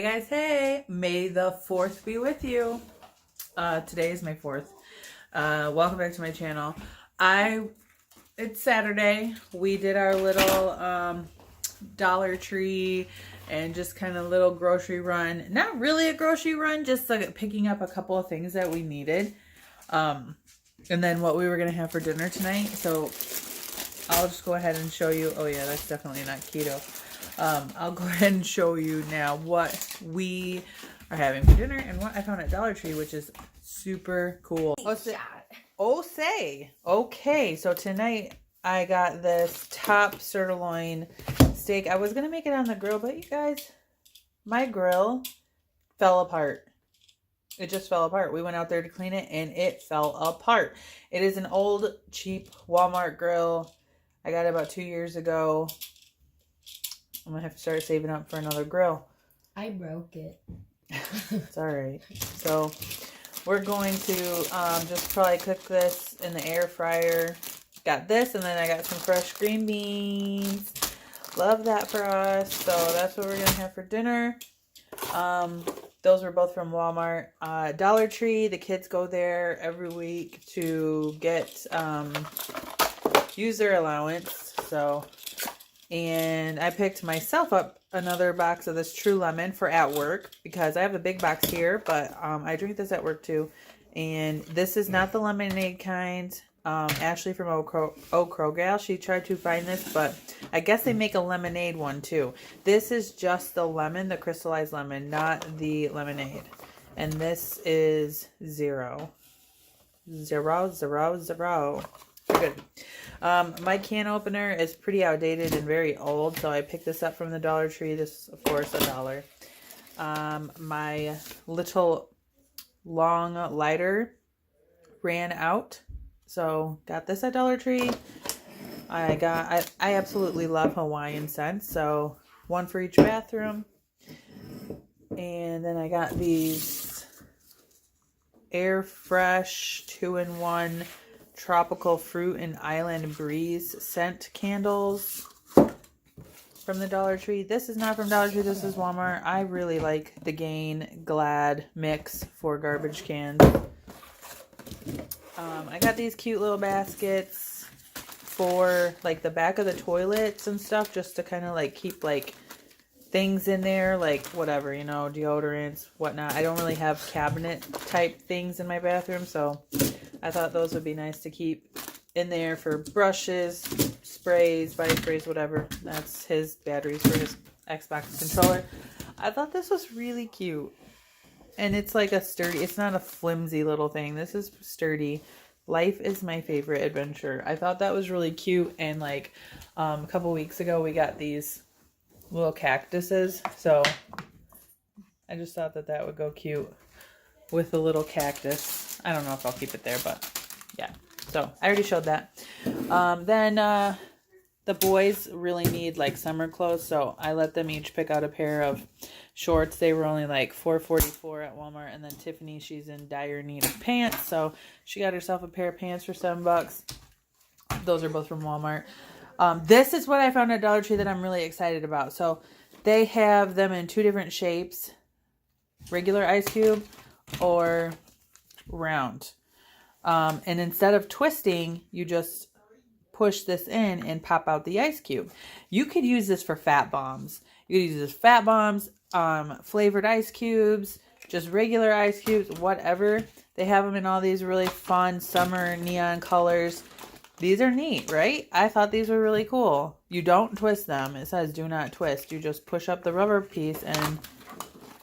guys, hey! May the 4th be with you. Today is May 4th. Welcome back to my channel. It's Saturday. We did our little Dollar Tree and just kind of little grocery run. Not really a grocery run, just like picking up a couple of things that we needed. And then what we were going to have for dinner tonight. So I'll just go ahead and show you. Oh yeah, that's definitely not keto. I'll go ahead and show you now what we are having for dinner and what I found at Dollar Tree, which is super cool. Okay, so tonight I got this top sirloin steak. I was going to make it on the grill, but you guys, my grill fell apart. It just fell apart. We went out there to clean it and it fell apart. It is an old, cheap Walmart grill. I got it about 2 years ago. I'm going to have to start saving up for another grill. I broke it. It's alright. So, we're going to just probably cook this in the air fryer. Got this, and then I got some fresh green beans. Love that for us. So, that's what we're going to have for dinner. Those were both from Walmart. Dollar Tree, the kids go there every week to get, use their allowance. So, and I picked myself up another box of this True Lemon for at work because I have a big box here, but I drink this at work too. And this is not the lemonade kind. Ashley from Oak Gal, she tried to find this, but I guess they make a lemonade one too. This is just the lemon, the crystallized lemon, not the lemonade. And this is zero. Good. My can opener is pretty outdated and very old, so I picked this up from the Dollar Tree. This, of course, $1. My little long lighter ran out, so got this at Dollar Tree. I absolutely love Hawaiian scents, so one for each bathroom. And then I got these Air Fresh 2-in-1 Tropical Fruit and Island Breeze scent candles from the Dollar Tree. This is not from Dollar Tree, this is Walmart. I really like the Gain Glad mix for garbage cans. I got these cute little baskets for like the back of the toilets and stuff, just to kind of like keep like things in there, like whatever, you know, deodorants, whatnot. I don't really have cabinet type things in my bathroom, so I thought those would be nice to keep in there for brushes, sprays, body sprays, whatever. That's his batteries for his Xbox controller. I thought this was really cute. And it's like a sturdy, it's not a flimsy little thing. This is sturdy. Life is my favorite adventure. I thought that was really cute. And like a couple weeks ago, we got these little cactuses. So I just thought that that would go cute with a little cactus. I don't know if I'll keep it there, but yeah. So I already showed that. Then the boys really need like summer clothes, so I let them each pick out a pair of shorts. They were only like $4.44 at Walmart. And then Tiffany, she's in dire need of pants, so she got herself a pair of pants for $7. Those are both from Walmart. This is what I found at Dollar Tree that I'm really excited about. So they have them in two different shapes: regular ice cube or round. And instead of twisting, you just push this in and pop out the ice cube. You could use this for fat bombs. You could use this for fat bombs, flavored ice cubes, just regular ice cubes, whatever. They have them in all these really fun summer neon colors. These are neat, right? I thought these were really cool. You don't twist them. It says do not twist. You just push up the rubber piece and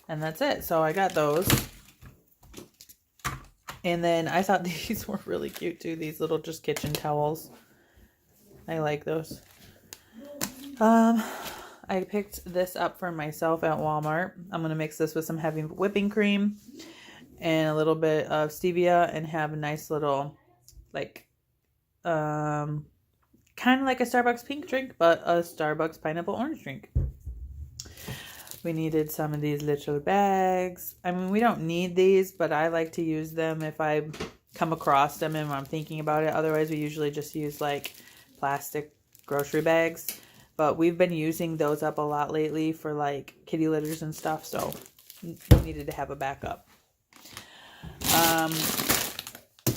that's it. So I got those. And then I thought these were really cute too. These little just kitchen towels. I like those. I picked this up for myself at Walmart. I'm going to mix this with some heavy whipping cream and a little bit of stevia and have a nice little, like, kind of like a Starbucks pink drink, but a Starbucks pineapple orange drink. We needed some of these little bags. I mean, we don't need these, but I like to use them if I come across them and I'm thinking about it. Otherwise, we usually just use like plastic grocery bags. But we've been using those up a lot lately for like kitty litters and stuff. So needed to have a backup.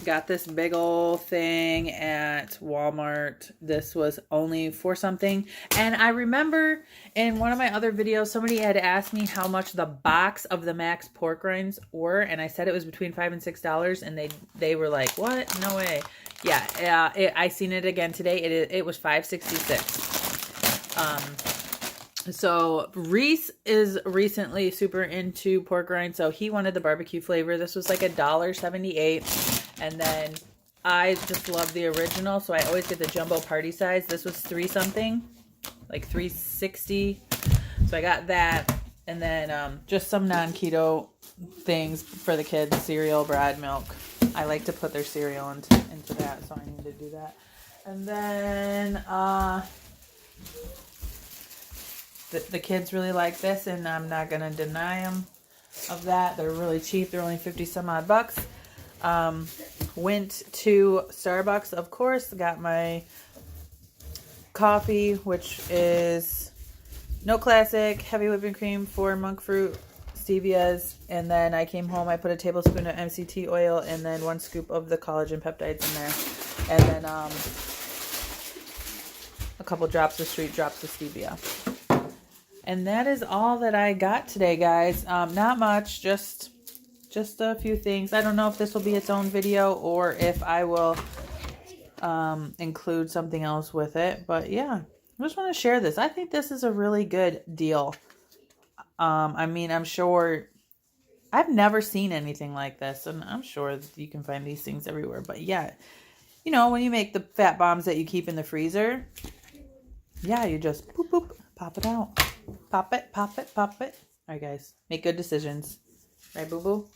Got this big old thing at Walmart. This was only for something. And I remember in one of my other videos, somebody had asked me how much the box of the Max pork rinds were. And I said it was between $5 and $6. And they were like, what? No way. Yeah, I seen it again today. It was $5.66. So Reese is recently super into pork rinds. So he wanted the barbecue flavor. This was like $1.78. And then I just love the original, so I always get the jumbo party size. This was 3 something, like $3.60. So I got that, and then just some non-keto things for the kids: cereal, bread, milk. I like to put their cereal into that, so I need to do that. And then the kids really like this, and I'm not gonna deny them of that. They're really cheap. They're only 50 some odd bucks. Went to Starbucks, of course, got my coffee, which is no classic, heavy whipping cream, 4 monk fruit stevias, and then I came home, I put a tablespoon of MCT oil and then 1 scoop of the collagen peptides in there, and then a couple drops of Street drops of stevia. And that is all that I got today, guys. Not much, just a few things. I don't know if this will be its own video or if I will include something else with it. But yeah, I just want to share this. I think this is a really good deal. I mean, I'm sure I've never seen anything like this, and I'm sure you can find these things everywhere. But yeah, you know, when you make the fat bombs that you keep in the freezer, yeah, you just boop, boop, pop it out. Pop it, pop it, pop it. All right, guys, make good decisions. Right, boo-boo?